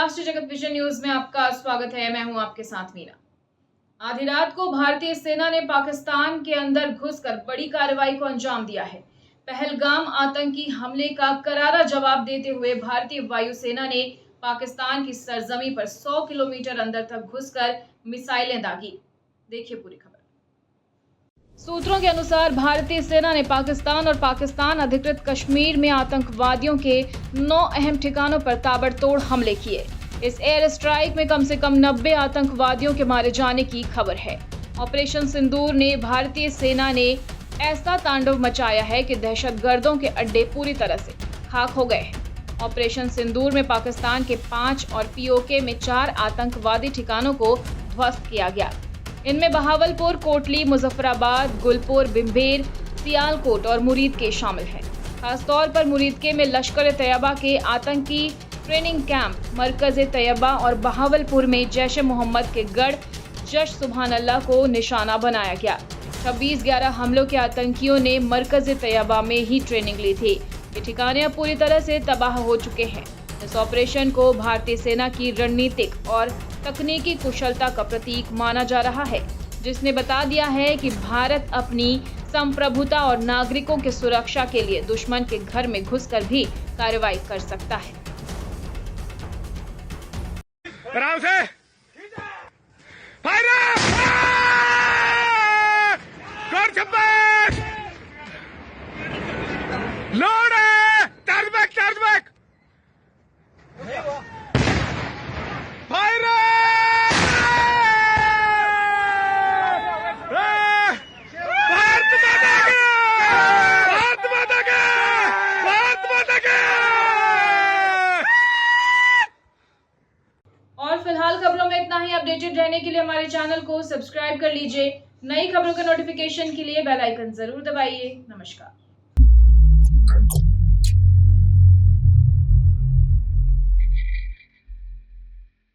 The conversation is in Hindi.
राष्ट्रीय जगत विजन न्यूज में आपका स्वागत है। मैं हूं आपके साथ मीना। आधी रात को भारतीय सेना ने पाकिस्तान के अंदर घुसकर बड़ी कार्रवाई को अंजाम दिया है। पहलगाम आतंकी हमले का करारा जवाब देते हुए भारतीय वायुसेना ने पाकिस्तान की सरजमी पर 100 किलोमीटर अंदर तक घुसकर मिसाइलें दागी। देखिए पूरी खबर। सूत्रों के अनुसार भारतीय सेना ने पाकिस्तान और पाकिस्तान अधिकृत कश्मीर में आतंकवादियों के 9 अहम ठिकानों पर ताबड़तोड़ हमले किए। इस एयर स्ट्राइक में कम से कम 90 आतंकवादियों के मारे जाने की खबर है। ऑपरेशन सिंदूर ने भारतीय सेना ने ऐसा तांडव मचाया है कि दहशतगर्दों के अड्डे पूरी तरह से खाक हो गए हैं। ऑपरेशन सिंदूर में पाकिस्तान के 5 और पीओके में 4 आतंकवादी ठिकानों को ध्वस्त किया गया। इनमें बहावलपुर, कोटली, मुजफ्फराबाद, गुलपुर, बिम्बेर, सियालकोट और मुरीदके शामिल हैं। खासतौर पर मुरीदके में लश्कर तैयबा के आतंकी ट्रेनिंग कैंप, मरकज तैयबा और बहावलपुर में जैश मोहम्मद के गढ़ जश सुभान अल्लाह को निशाना बनाया गया। 26/11 हमलों के आतंकियों ने मरकज तैयबा में ही ट्रेनिंग ली थी। ये ठिकाने अब पूरी तरह से तबाह हो चुके हैं। इस ऑपरेशन को भारतीय सेना की रणनीतिक और तकनीकी कुशलता का प्रतीक माना जा रहा है, जिसने बता दिया है कि भारत अपनी संप्रभुता और नागरिकों की सुरक्षा के लिए दुश्मन के घर में घुसकर भी कार्रवाई कर सकता है। आराम से लोड है, टर्न बैक फायर और फिलहाल खबरों में इतना ही। अपडेटेड रहने के लिए हमारे चैनल को सब्सक्राइब कर लीजिए। नई खबरों के नोटिफिकेशन के लिए बेल आइकन जरूर दबाइए। नमस्कार।